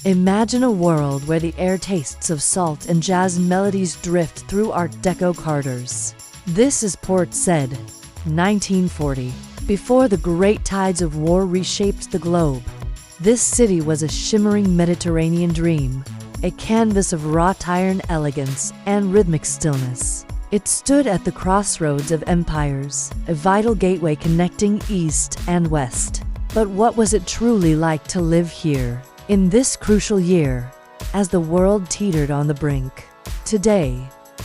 Imagine a world where the air tastes of salt and jazz melodies drift through Art Deco corridors. This is Port Said, 1940. Before the great tides of war reshaped the globe, this city was a shimmering Mediterranean dream, a canvas of wrought iron elegance and rhythmic stillness. It stood at the crossroads of empires, a vital gateway connecting east and west. But what was it truly like to live here, in this crucial year, as the world teetered on the brink? Today,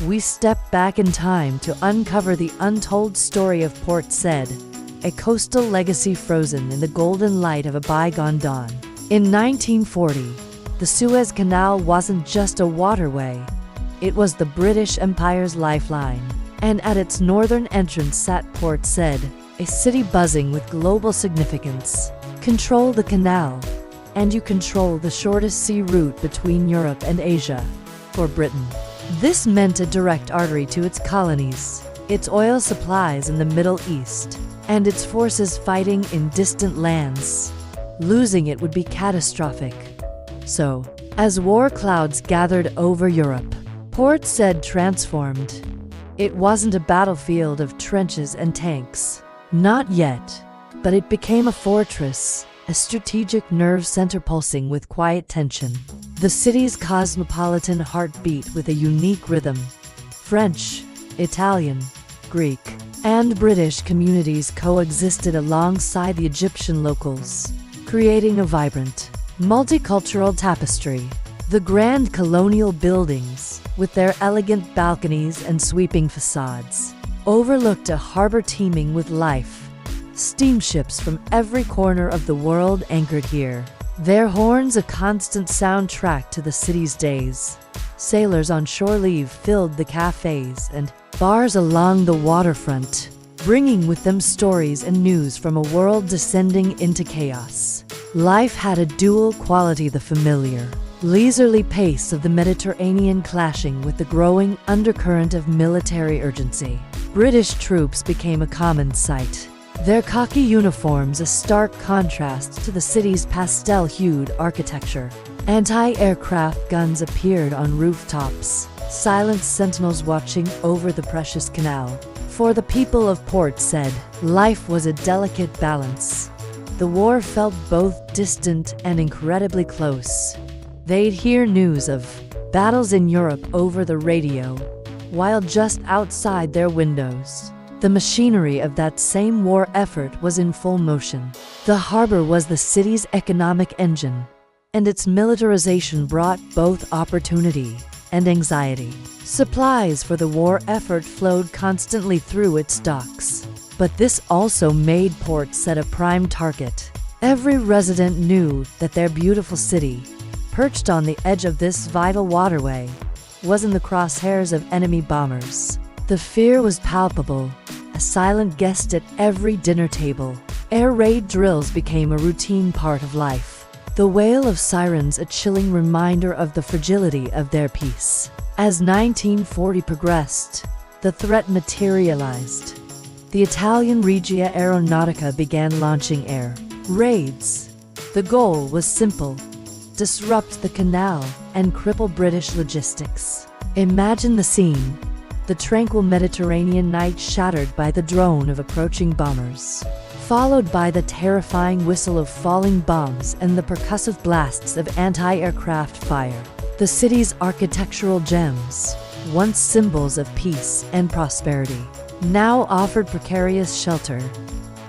we step back in time to uncover the untold story of Port Said, a coastal legacy frozen in the golden light of a bygone dawn. In 1940, the Suez Canal wasn't just a waterway, it was the British Empire's lifeline. And at its northern entrance sat Port Said, a city buzzing with global significance. Control the canal, and you control the shortest sea route between Europe and Asia, for Britain. This meant a direct artery to its colonies, its oil supplies in the Middle East, and its forces fighting in distant lands. Losing it would be catastrophic. So, as war clouds gathered over Europe, Port Said transformed. It wasn't a battlefield of trenches and tanks. Not yet, but it became a fortress, a strategic nerve center pulsing with quiet tension. The city's cosmopolitan heartbeat with a unique rhythm. French, Italian, Greek, and British communities coexisted alongside the Egyptian locals, creating a vibrant, multicultural tapestry. The grand colonial buildings, with their elegant balconies and sweeping facades, overlooked a harbor teeming with life. Steamships from every corner of the world anchored here, their horns a constant soundtrack to the city's days. Sailors on shore leave filled the cafes and bars along the waterfront, bringing with them stories and news from a world descending into chaos. Life had a dual quality: the familiar, leisurely pace of the Mediterranean clashing with the growing undercurrent of military urgency. British troops became a common sight, their khaki uniforms a stark contrast to the city's pastel-hued architecture. Anti-aircraft guns appeared on rooftops, silent sentinels watching over the precious canal. For the people of Port Said, life was a delicate balance. The war felt both distant and incredibly close. They'd hear news of battles in Europe over the radio, while just outside their windows, the machinery of that same war effort was in full motion. The harbor was the city's economic engine, and its militarization brought both opportunity and anxiety. Supplies for the war effort flowed constantly through its docks, but this also made Port Said a prime target. Every resident knew that their beautiful city, perched on the edge of this vital waterway, was in the crosshairs of enemy bombers. The fear was palpable, a silent guest at every dinner table. Air raid drills became a routine part of life, the wail of sirens a chilling reminder of the fragility of their peace. As 1940 progressed, the threat materialized. The Italian Regia Aeronautica began launching air raids. The goal was simple: disrupt the canal and cripple British logistics. Imagine the scene: the tranquil Mediterranean night shattered by the drone of approaching bombers, followed by the terrifying whistle of falling bombs and the percussive blasts of anti-aircraft fire. The city's architectural gems, once symbols of peace and prosperity, now offered precarious shelter.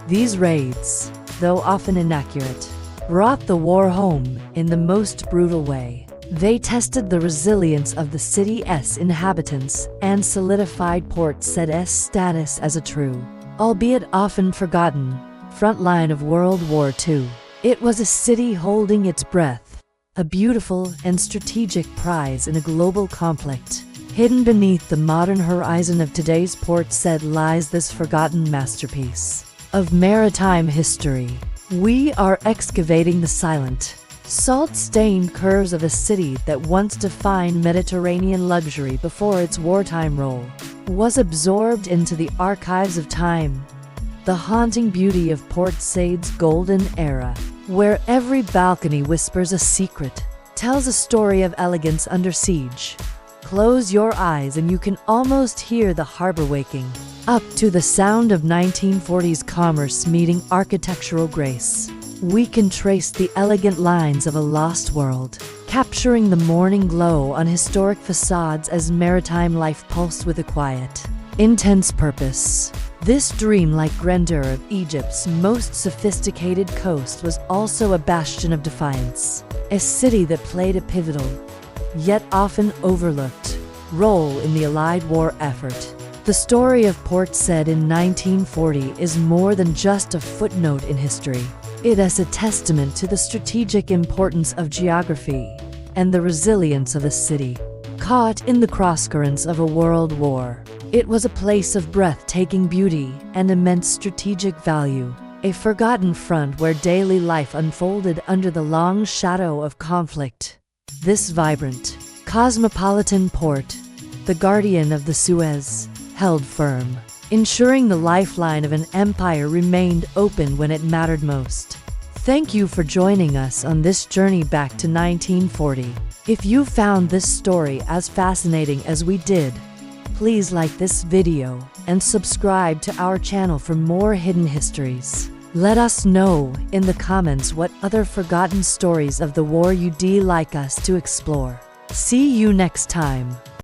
These raids, though often inaccurate, brought the war home in the most brutal way. They tested the resilience of the city's inhabitants and solidified Port Said's status as a true, albeit often forgotten, front line of World War II. It was a city holding its breath, a beautiful and strategic prize in a global conflict. Hidden beneath the modern horizon of today's Port Said lies this forgotten masterpiece of maritime history. We are excavating the silent, salt-stained curves of a city that once defined Mediterranean luxury before its wartime role was absorbed into the archives of time. The haunting beauty of Port Said's golden era, where every balcony whispers a secret, tells a story of elegance under siege. Close your eyes and you can almost hear the harbor waking up to the sound of 1940s commerce meeting architectural grace. We can trace the elegant lines of a lost world, capturing the morning glow on historic facades as maritime life pulsed with a quiet, intense purpose. This dreamlike grandeur of Egypt's most sophisticated coast was also a bastion of defiance, a city that played a pivotal, yet often overlooked, role in the Allied war effort. The story of Port Said in 1940 is more than just a footnote in history. It is a testament to the strategic importance of geography and the resilience of a city caught in the crosscurrents of a world war. It was a place of breathtaking beauty and immense strategic value, a forgotten front where daily life unfolded under the long shadow of conflict. This vibrant, cosmopolitan port, the guardian of the Suez, held firm, ensuring the lifeline of an empire remained open when it mattered most. Thank you for joining us on this journey back to 1940. If you found this story as fascinating as we did, please like this video and subscribe to our channel for more hidden histories. Let us know in the comments what other forgotten stories of the war you'd like us to explore. See you next time.